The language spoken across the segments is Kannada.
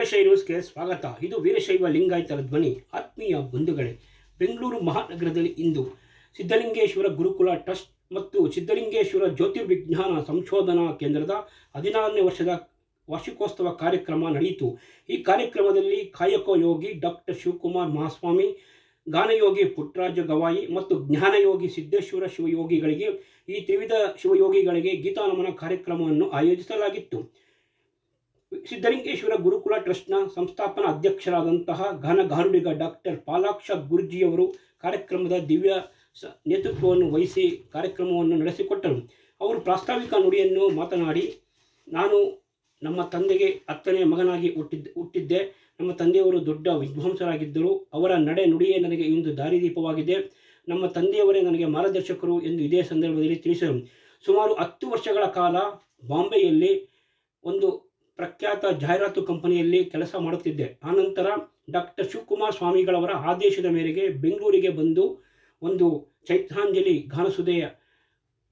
ವೀರಶೈವ ನ್ಯೂಸ್ಗೆ ಸ್ವಾಗತ. ಇದು ವೀರಶೈವ ಲಿಂಗಾಯತರ ಧ್ವನಿ. ಆತ್ಮೀಯ ಬಂಧುಗಳೇ, ಬೆಂಗಳೂರು ಮಹಾನಗರದಲ್ಲಿ ಇಂದು ಸಿದ್ಧಲಿಂಗೇಶ್ವರ ಗುರುಕುಲ ಟ್ರಸ್ಟ್ ಮತ್ತು ಸಿದ್ಧಲಿಂಗೇಶ್ವರ ಜ್ಯೋತಿರ್ವಿಜ್ಞಾನ ಸಂಶೋಧನಾ ಕೇಂದ್ರದ 16ನೇ ವರ್ಷದ ವಾರ್ಷಿಕೋತ್ಸವ ಕಾರ್ಯಕ್ರಮ ನಡೆಯಿತು. ಈ ಕಾರ್ಯಕ್ರಮದಲ್ಲಿ ಕಾಯಕಯೋಗಿ ಡಾಕ್ಟರ್ ಶಿವಕುಮಾರ್ ಮಹಾಸ್ವಾಮಿ, ಗಾನಯೋಗಿ ಪುಟ್ಟರಾಜ ಗವಾಯಿ ಮತ್ತು ಜ್ಞಾನಯೋಗಿ ಸಿದ್ದೇಶ್ವರ ಶಿವಯೋಗಿಗಳಿಗೆ ಈ ತ್ರಿವಿಧ ಶಿವಯೋಗಿಗಳಿಗೆ ಗೀತಾನಮನ ಕಾರ್ಯಕ್ರಮವನ್ನು ಆಯೋಜಿಸಲಾಗಿತ್ತು. ಸಿದ್ಧಲಿಂಗೇಶ್ವರ ಗುರುಕುಲ ಟ್ರಸ್ಟ್ನ ಸಂಸ್ಥಾಪನಾ ಅಧ್ಯಕ್ಷರಾದಂತಹ ಗಾನಗಾರುಡಿಗ ಡಾಕ್ಟರ್ ಪಾಲಾಕ್ಷ ಗುರೂಜಿಯವರು ಕಾರ್ಯಕ್ರಮದ ದಿವ್ಯ ನೇತೃತ್ವವನ್ನು ವಹಿಸಿ ಕಾರ್ಯಕ್ರಮವನ್ನು ನಡೆಸಿಕೊಟ್ಟರು. ಅವರು ಪ್ರಾಸ್ತಾವಿಕ ನುಡಿಯನ್ನು ಮಾತನಾಡಿ, ನಾನು ನಮ್ಮ ತಂದೆಗೆ 10ನೇ ಮಗನಾಗಿ ಹುಟ್ಟಿದ್ದೆ. ನಮ್ಮ ತಂದೆಯವರು ದೊಡ್ಡ ವಿದ್ವಾಂಸರಾಗಿದ್ದರು. ಅವರ ನಡೆ ನುಡಿಯೇ ನನಗೆ ಇಂದು ದಾರಿದೀಪವಾಗಿದೆ. ನಮ್ಮ ತಂದೆಯವರೇ ನನಗೆ ಮಾರ್ಗದರ್ಶಕರು ಎಂದು ಇದೇ ಸಂದರ್ಭದಲ್ಲಿ ತಿಳಿಸಿದರು. ಸುಮಾರು 10 ವರ್ಷಗಳ ಕಾಲ ಬಾಂಬೆಯಲ್ಲಿ ಒಂದು ಪ್ರಖ್ಯಾತ ಜಾಹೀರಾತು ಕಂಪನಿಯಲ್ಲಿ ಕೆಲಸ ಮಾಡುತ್ತಿದ್ದೆ. ಆನಂತರ ಡಾಕ್ಟರ್ ಶಿವಕುಮಾರ್ ಸ್ವಾಮಿಗಳವರ ಆದೇಶದ ಮೇರೆಗೆ ಬೆಂಗಳೂರಿಗೆ ಬಂದು ಒಂದು ಚೈತ್ರಾಂಜಲಿ ಗಾನಸುಧೆಯ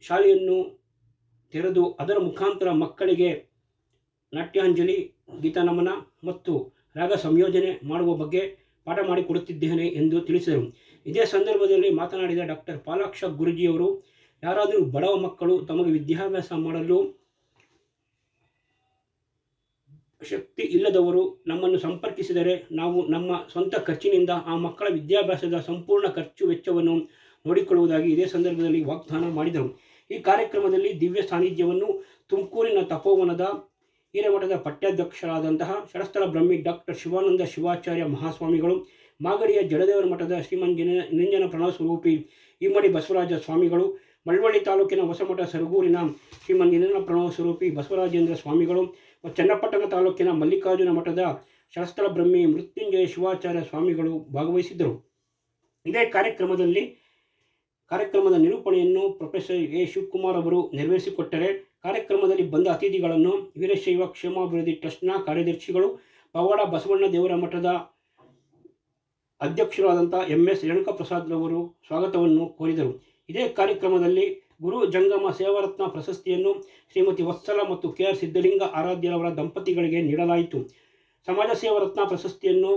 ಶಾಲೆಯನ್ನು ತೆರೆದು ಅದರ ಮುಖಾಂತರ ಮಕ್ಕಳಿಗೆ ನಾಟ್ಯಾಂಜಲಿ, ಗೀತಾನಮನ ಮತ್ತು ರಾಗ ಸಂಯೋಜನೆ ಮಾಡುವ ಬಗ್ಗೆ ಪಾಠ ಮಾಡಿಕೊಡುತ್ತಿದ್ದೇನೆ ಎಂದು ತಿಳಿಸಿದರು. ಇದೇ ಸಂದರ್ಭದಲ್ಲಿ ಮಾತನಾಡಿದ ಡಾಕ್ಟರ್ ಪಾಲಾಕ್ಷ ಗುರೂಜಿಯವರು, ಯಾರಾದರೂ ಬಡವ ಮಕ್ಕಳು ತಮಗೆ ವಿದ್ಯಾಭ್ಯಾಸ ಮಾಡಲು ಶಕ್ತಿ ಇಲ್ಲದವರು ನಮ್ಮನ್ನು ಸಂಪರ್ಕಿಸಿದರೆ ನಾವು ನಮ್ಮ ಸ್ವಂತ ಖರ್ಚಿನಿಂದ ಆ ಮಕ್ಕಳ ವಿದ್ಯಾಭ್ಯಾಸದ ಸಂಪೂರ್ಣ ಖರ್ಚು ವೆಚ್ಚವನ್ನು ನೋಡಿಕೊಳ್ಳುವುದಾಗಿ ಇದೇ ಸಂದರ್ಭದಲ್ಲಿ ವಾಗ್ದಾನ ಮಾಡಿದರು. ಈ ಕಾರ್ಯಕ್ರಮದಲ್ಲಿ ದಿವ್ಯ ಸಾನ್ನಿಧ್ಯವನ್ನು ತುಮಕೂರಿನ ತಪೋವನದ ಹಿರೇಮಠದ ಪಟ್ಟಾಧ್ಯಕ್ಷರಾದಂತಹ ಶರಸ್ಥಲ ಬ್ರಹ್ಮಿ ಡಾಕ್ಟರ್ ಶಿವಾನಂದ ಶಿವಾಚಾರ್ಯ ಮಹಾಸ್ವಾಮಿಗಳು, ಮಾಗಡಿಯ ಜಡದೇವರ ಮಠದ ಶ್ರೀಮನ್ ನಿರಂಜನ ಪ್ರಣವ ಸ್ವರೂಪಿ ಇಮ್ಮಡಿ ಬಸವರಾಜ ಸ್ವಾಮಿಗಳು, ಮಳವಳ್ಳಿ ತಾಲೂಕಿನ ಹೊಸಮಠ ಸರಗೂರಿನ ಶ್ರೀಮನ್ ನಿರಂಜನ ಪ್ರಣವ ಸ್ವರೂಪಿ ಬಸವರಾಜೇಂದ್ರ ಸ್ವಾಮಿಗಳು, ಚನ್ನಪಟ್ಟಣ ತಾಲೂಕಿನ ಮಲ್ಲಿಕಾರ್ಜುನ ಮಠದ ಶರಸ್ಥಲ ಬ್ರಹ್ಮಿ ಮೃತ್ಯುಂಜಯ ಶಿವಾಚಾರ್ಯ ಸ್ವಾಮಿಗಳು ಭಾಗವಹಿಸಿದ್ದರು. ಇದೇ ಕಾರ್ಯಕ್ರಮದ ನಿರೂಪಣೆಯನ್ನು ಪ್ರೊಫೆಸರ್ ಎ ಶಿವಕುಮಾರ್ ಅವರು ನೆರವೇರಿಸಿಕೊಟ್ಟರೆ, ಕಾರ್ಯಕ್ರಮದಲ್ಲಿ ಬಂದ ಅತಿಥಿಗಳನ್ನು ವೀರಶೈವ ಕ್ಷೇಮಾಭಿವೃದ್ಧಿ ಟ್ರಸ್ಟ್ನ ಕಾರ್ಯದರ್ಶಿಗಳು, ಪವಾಡ ಬಸವಣ್ಣ ದೇವರ ಮಠದ ಅಧ್ಯಕ್ಷರಾದಂಥ MS ರೇಣುಕಪ್ರಸಾದ್ ರವರು ಸ್ವಾಗತವನ್ನು ಕೋರಿದರು. ಇದೇ ಕಾರ್ಯಕ್ರಮದಲ್ಲಿ ಗುರು ಜಂಗಮ ಸೇವಾರತ್ನ ಪ್ರಶಸ್ತಿಯನ್ನು ಶ್ರೀಮತಿ ವತ್ಸಲ ಮತ್ತು KR ಸಿದ್ಧಲಿಂಗ ಆರಾಧ್ಯರವರ ದಂಪತಿಗಳಿಗೆ ನೀಡಲಾಯಿತು. ಸಮಾಜ ಸೇವಾ ರತ್ನ ಪ್ರಶಸ್ತಿಯನ್ನು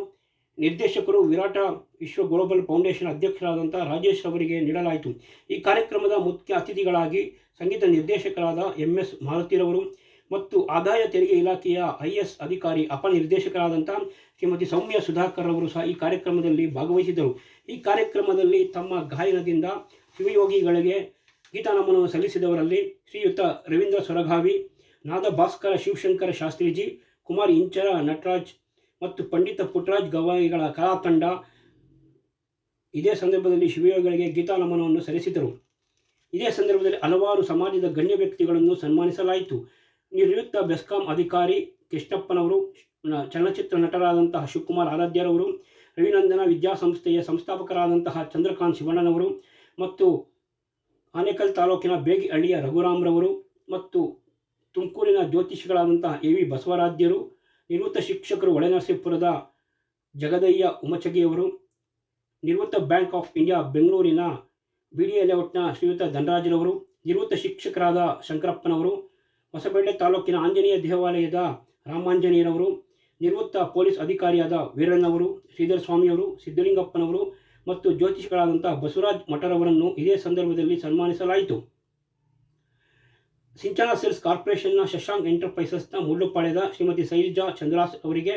ನಿರ್ದೇಶಕರು ವಿರಾಟ ವಿಶ್ವ ಗ್ಲೋಬಲ್ ಫೌಂಡೇಶನ್ ಅಧ್ಯಕ್ಷರಾದಂಥ ರಾಜೇಶ್ ಅವರಿಗೆ ನೀಡಲಾಯಿತು. ಈ ಕಾರ್ಯಕ್ರಮದ ಮುಖ್ಯ ಅತಿಥಿಗಳಾಗಿ ಸಂಗೀತ ನಿರ್ದೇಶಕರಾದ MS ಮಾರುತಿರವರು ಮತ್ತು ಆದಾಯ ತೆರಿಗೆ ಇಲಾಖೆಯ IS ಅಧಿಕಾರಿ ಅಪನಿರ್ದೇಶಕರಾದಂಥ ಶ್ರೀಮತಿ ಸೌಮ್ಯ ಸುಧಾಕರ್ ಅವರು ಸಹ ಈ ಕಾರ್ಯಕ್ರಮದಲ್ಲಿ ಭಾಗವಹಿಸಿದರು. ಈ ಕಾರ್ಯಕ್ರಮದಲ್ಲಿ ತಮ್ಮ ಗಾಯನದಿಂದ ಶಿವಯೋಗಿಗಳಿಗೆ ಗೀತಾನಮನವನ್ನು ಸಲ್ಲಿಸಿದವರಲ್ಲಿ ಶ್ರೀಯುತ ರವೀಂದ್ರ ಸೊರಗಾವಿ, ನಾದ ಭಾಸ್ಕರ ಶಿವಶಂಕರ ಶಾಸ್ತ್ರೀಜಿ, ಕುಮಾರ್ ಇಂಚರ ನಟರಾಜ್ ಮತ್ತು ಪಂಡಿತ ಪುಟ್ಟರಾಜ್ ಗವಾಯಿಗಳ ಕಲಾ ತಂಡ ಇದೇ ಸಂದರ್ಭದಲ್ಲಿ ಶಿವಯೋಗಿಗಳಿಗೆ ಗೀತಾನಮನವನ್ನು ಸಲ್ಲಿಸಿದರು. ಇದೇ ಸಂದರ್ಭದಲ್ಲಿ ಹಲವಾರು ಸಮಾಜದ ಗಣ್ಯ ವ್ಯಕ್ತಿಗಳನ್ನು ಸನ್ಮಾನಿಸಲಾಯಿತು. ನಿವೃತ್ತ ಬೆಸ್ಕಾಂ ಅಧಿಕಾರಿ ಕೃಷ್ಣಪ್ಪನವರು, ಚಲನಚಿತ್ರ ನಟರಾದಂತಹ ಶಿವಕುಮಾರ್ ಆರಾಧ್ಯರವರು, ರವಿನಂದನ ವಿದ್ಯಾಸಂಸ್ಥೆಯ ಸಂಸ್ಥಾಪಕರಾದಂತಹ ಚಂದ್ರಕಾಂತ್ ಶಿವಣ್ಣನವರು ಮತ್ತು ಆನೇಕಲ್ ತಾಲೂಕಿನ ಬೇಗಿಹಳ್ಳಿಯ ರಘುರಾಮ್ರವರು ಮತ್ತು ತುಮಕೂರಿನ ಜ್ಯೋತಿಷಿಗಳಾದಂತಹ AV ಬಸವರಾಧ್ಯರು, ನಿವೃತ್ತ ಶಿಕ್ಷಕರು ಹೊಳೆನರಸೀಪುರದ ಜಗದಯ್ಯ ಉಮಚಗಿಯವರು, ನಿವೃತ್ತ ಬ್ಯಾಂಕ್ ಆಫ್ ಇಂಡಿಯಾ ಬೆಂಗಳೂರಿನ BDA ಲೇಔಟ್ನ ಶ್ರೀಯುತ ಧನರಾಜರವರು, ನಿವೃತ್ತ ಶಿಕ್ಷಕರಾದ ಶಂಕರಪ್ಪನವರು, ಹೊಸಪೇಟೆ ತಾಲೂಕಿನ ಆಂಜನೇಯ ದೇವಾಲಯದ ರಾಮಾಂಜನೇಯರವರು, ನಿವೃತ್ತ ಪೊಲೀಸ್ ಅಧಿಕಾರಿಯಾದ ವೀರಣ್ಣವರು, ಶ್ರೀಧರ ಸ್ವಾಮಿಯವರು, ಸಿದ್ದಲಿಂಗಪ್ಪನವರು ಮತ್ತು ಜ್ಯೋತಿಷಿಗಳಾದಂಥ ಬಸವರಾಜ್ ಮಠರವರನ್ನು ಇದೇ ಸಂದರ್ಭದಲ್ಲಿ ಸನ್ಮಾನಿಸಲಾಯಿತು. ಸಿಂಚನಾ ಸೇಲ್ಸ್ ಕಾರ್ಪೊರೇಷನ್ನ ಶಶಾಂಕ್ ಎಂಟರ್ಪ್ರೈಸಸ್ನ ಮುಳ್ಳುಪಾಳ್ಯದ ಶ್ರೀಮತಿ ಶೈಲಜಾ ಚಂದ್ರಾಸ್ ಅವರಿಗೆ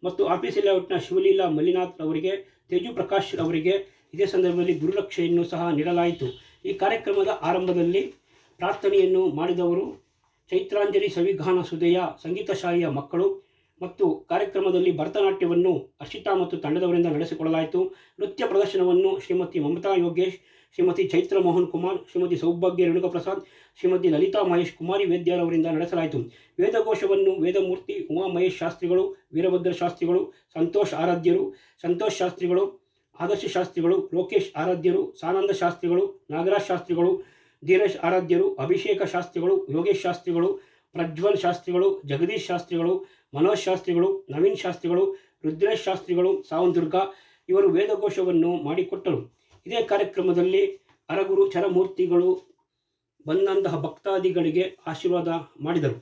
ಮತ್ತು RPC ಲೇಔಟ್ನ ಶಿವಲೀಲಾ ಮಲ್ಲಿನಾಥ್ ಅವರಿಗೆ, ತೇಜು ಪ್ರಕಾಶ್ ಅವರಿಗೆ ಇದೇ ಸಂದರ್ಭದಲ್ಲಿ ಗುರುರಕ್ಷೆಯನ್ನು ಸಹ ನೀಡಲಾಯಿತು. ಈ ಕಾರ್ಯಕ್ರಮದ ಆರಂಭದಲ್ಲಿ ಪ್ರಾರ್ಥನೆಯನ್ನು ಮಾಡಿದವರು ಚೈತ್ರಾಂಜಲಿ ಸವಿಗಾನ ಸುಧೆಯ ಸಂಗೀತ ಶಾಲೆಯ ಮಕ್ಕಳು ಮತ್ತು ಕಾರ್ಯಕ್ರಮದಲ್ಲಿ ಭರತನಾಟ್ಯವನ್ನು ಹರ್ಷಿತಾ ಮತ್ತು ತಂಡದವರಿಂದ ನಡೆಸಿಕೊಳ್ಳಲಾಯಿತು. ನೃತ್ಯ ಪ್ರದರ್ಶನವನ್ನು ಶ್ರೀಮತಿ ಮಮತಾ ಯೋಗೇಶ್, ಶ್ರೀಮತಿ ಚೈತ್ರ ಮೋಹನ್ ಕುಮಾರ್, ಶ್ರೀಮತಿ ಸೌಭಾಗ್ಯ ರೇಣುಕಪ್ರಸಾದ್, ಶ್ರೀಮತಿ ಲಲಿತಾ ಮಹೇಶ್ ಕುಮಾರಿ ವೇದ್ಯಾರವರಿಂದ ನಡೆಸಲಾಯಿತು. ವೇದಘೋಷವನ್ನು ವೇದಮೂರ್ತಿ ಉಮಾ ಮಹೇಶ್ ಶಾಸ್ತ್ರಿಗಳು, ವೀರಭದ್ರ ಶಾಸ್ತ್ರಿಗಳು, ಸಂತೋಷ್ ಆರಾಧ್ಯರು, ಸಂತೋಷ್ ಶಾಸ್ತ್ರಿಗಳು, ಆದರ್ಶ ಶಾಸ್ತ್ರಿಗಳು, ಲೋಕೇಶ್ ಆರಾಧ್ಯರು, ಸಾನಂದ ಶಾಸ್ತ್ರಿಗಳು, ನಾಗರಾಜ್ ಶಾಸ್ತ್ರಿಗಳು, ಧೀರೇಶ್ ಆರಾಧ್ಯರು, ಅಭಿಷೇಕ ಶಾಸ್ತ್ರಿಗಳು, ಯೋಗೇಶ್ ಶಾಸ್ತ್ರಿಗಳು, ಪ್ರಜ್ವಲ್ ಶಾಸ್ತ್ರಿಗಳು, ಜಗದೀಶ್ ಶಾಸ್ತ್ರಿಗಳು, ಮನೋಜ್ ಶಾಸ್ತ್ರಿಗಳು, ನವೀನ್ ಶಾಸ್ತ್ರಿಗಳು, ರುದ್ರೇಶ್ ಶಾಸ್ತ್ರಿಗಳು, ಸಾವಂದುರ್ಗ ಇವರು ವೇದಘೋಷವನ್ನು ಮಾಡಿಕೊಟ್ಟರು. ಇದೇ ಕಾರ್ಯಕ್ರಮದಲ್ಲಿ ಅರಗುರು ಚರಮೂರ್ತಿಗಳು ಬಂದಂತಹ ಭಕ್ತಾದಿಗಳಿಗೆ ಆಶೀರ್ವಾದ ಮಾಡಿದರು.